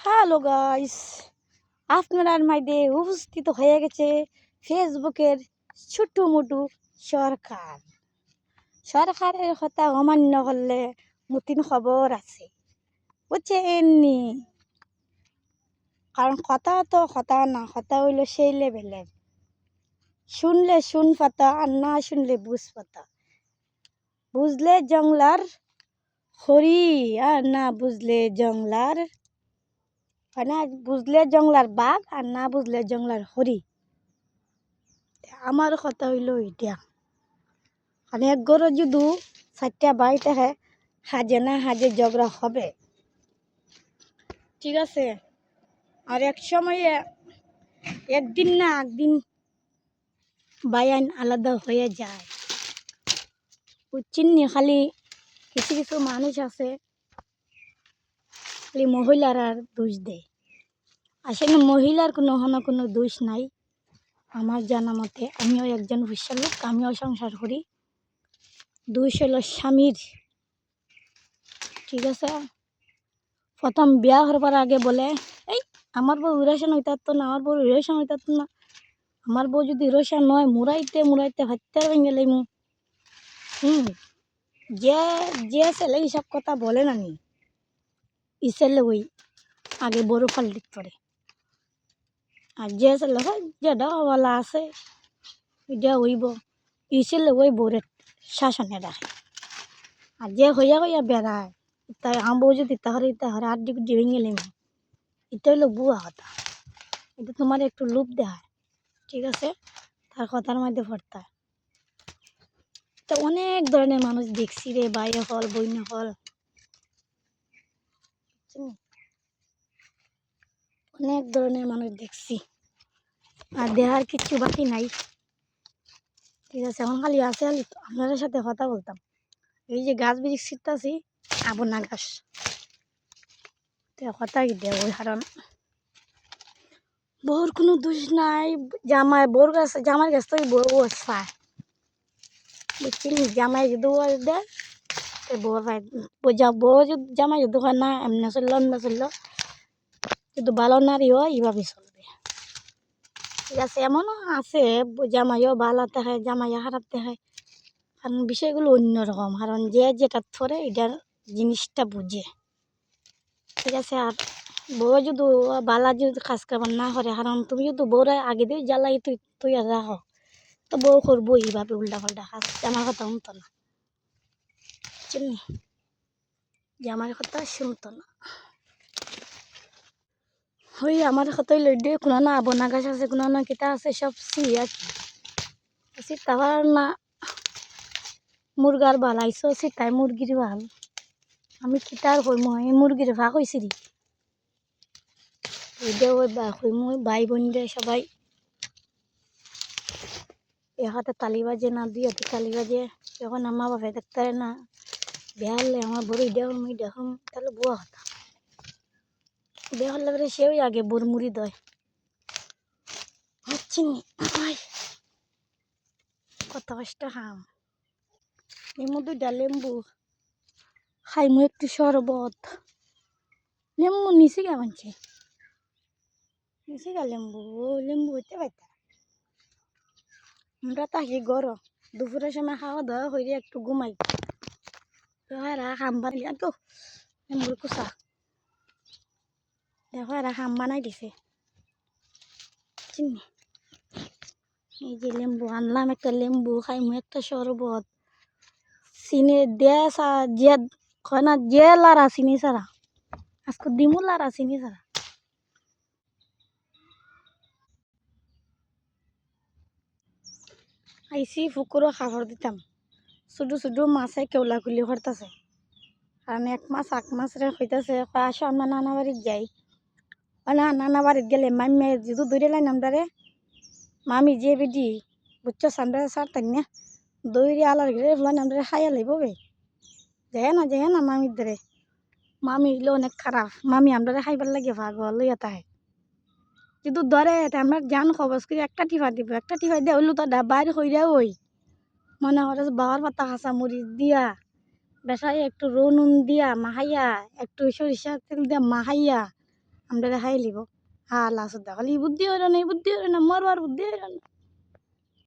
Hello guys, আপনার মাঝে উপস্থিত হয়ে গেছে ফেসবুকের ছোট্ট মোটু সরকার। সরকারের কথা অমান্য করলে নতুন খবর আছে, বুঝছেননি? কারণ কথা তো কথা না, কথা হইলো সেই লেভেলের। শুনলে শুন পাতা, আর না শুনলে বুঝ পাতা। বুঝলে জংলার হরি, আর না বুঝলে জংলার না বুঝলে জংলার বাঘ, আর না বুঝলে জংলার হরি। আমার কথা হইল এটা, মানে এক গরো যদি 4টা বাই থাকে, হাজে না হাজে ঝগড়া হবে, ঠিক আছে? আর এক সময়ে একদিন না একদিন বায়ান আলাদা হয়ে যায়, বুঝছেন নি? খালি কিছু কিছু মানুষ আছে খালি মহিলারা দোষ দেয়। আসলে মহিলার কোনো দোষ নাই। আমার জানা মতে আমিও একজন পুরুষের লোক, আমিও সংসার করি। দোষ হলো স্বামীর, ঠিক আছে? প্রথম বিয়া হবার আগে বলে, এই আমার বউ রেশন হইতাতো না, আমার বউ রেশন হইতাতো না, আমার বউ যদি রেশন নয় মুড়াইতে মুড়াইতে হত্যা ভেঙে লাইমু। যে যে ছেলে এইসব কথা বলে না নি, ই ছেলে ওই আগে বড় ফাল্টিত পড়ে। আর যে ছেলে যেটা হওয়ালা আছে এটা হইব, ই ছেলে ওই বউরের শাসনে রাখে। আর যে হইয়া হইয়া বেড়ায়, তাই আমার বউ যদি তাহলে আড্ডি গুড্ডি ভেঙে লাইমু, এটা হইলো বুয়া কথা। এটা তোমার একটু লোভ দেখায়, ঠিক আছে? তার কথার মধ্যে পড়তে হয়। তো অনেক ধরনের মানুষ দেখছি রে, বাইরে হল বইনে হল, অনেক ধরনের মানুষ দেখছি। আর দেখার কিচ্ছু বাকি নাই, ঠিক আছে? এখন খালি আছে খালি আপনাদের সাথে কথা বলতাম। এই যে গাছ বিরিক ছিটতাছি, আবনা গাছ, তো কথা কি দেব? ওই কারণ বউর কোনো দোষ নাই। জামাই বউর গাছ, জামাই গাছ তো বউ চায়, বুঝছিস? জামাই যদি দেয় বউ বউ যদি জামাই যদি হয় না এমনি চললো এমনি চললো, যদি ভালো নারী হয় এইভাবে চলবে, ঠিক আছে? এমনও আছে জামাইও ভালো দেখায়, জামাইও খারাপ দেখায়, কারণ বিষয়গুলো অন্যরকম। কারণ যে যেটা ধরে এটার জিনিসটা বুঝে, ঠিক আছে? আর বউ যদি বালা যদি কাজ কারবার না করে, কারণ তুমি যদি বউরা আগে দিয়ে জ্বালাই তুই রাখো, তো বউ করবো এইভাবে উল্টা পাল্টা কাজ। আমার কথা শুনতো না, বুঝছেন? যে আমার কথা শুনতো না। ওই আমার কথা হইল দিয়ে কোনো না বনা গাছ আছে, কোনো না কিতা আছে, সব আর কি তাহার না মুরগার ভাল আইসো তাই মুরগির ভাল। আমি কিতার কইম, এই মুরগির ভা কইছিরি ওইটাও ওই বা কইম, ভাই বোনদের সবাই এ হাতে তালি বাজে না, দুই হাতে তালি বাজে। যখন আমার বাপে দেখতে না বিয়া হলে আমার বড় দেহ মুই দেখুন, তাহলে বুয়া হতা বিয়া হলে পরে সেও আগে বোর মুড়ি দেয়, হচ্ছে কত কষ্ট খাম। এর মধ্যে লেম্বু খাইমু, একটু শরবত, লেম্বু নিচে গা মানছে, নিচে গা লেম্বু লেম্বু হইতে পাইতা। আমরা তাকি গরম দুপুরের সময় খাওয়া দাওয়া করে একটু ঘুমাই, এরা খাম বানাই তো লেম্বুর কুচা, দেখো এরা খাম বানাই দিছে, চিনি। এই যে লেম্বু আনলাম, একটা লেম্বু খাইমু, একটা শরবত, চিনি দিয়ে যে কয় না যে লারা চিনি ছাড়া, আজকে দিমু লারা চিনি ছাড়া। আইসি পুকুরও খাবার দিতাম, ছোটো ছোটো মাছে কেওলাকুলি করতেছে, কারণ এক মাছ রে হইতেছে আসো আমরা নানা বাড়িত যাই। না নানা বাড়িত গেলে মামি যদি দৌড়ে লাইন আমদারে, মামি যে বেদি বুঝছো সান্ডারে সারতেন না, দৌড়ে আলার ঘিরে ফেলান আমরা খাইয়া লাইব বে, যায় না মামির ধরে। মামি হইলে অনেক খারাপ, মামি আমরা খাইবার লাগে ভাগল লইয়া তাহে, যদি ধরে আমরা জান খবর করে একটা টিফা দিব, একটা টিফা দিয়ে হইলো তো বাইর হইয়া ওই মনে করে বাবার পাতা খাঁচা মরিচ দিয়া বেসাই একটু রনুন দিয়া মাহাইয়া, একটু সরিষার তেল দিয়া মাহাইয়া আমরা দেখাই লিব লাস্ট দেখালি বুদ্ধি হইল না এই বুদ্ধি হইল না মরবার বুদ্ধি হইল না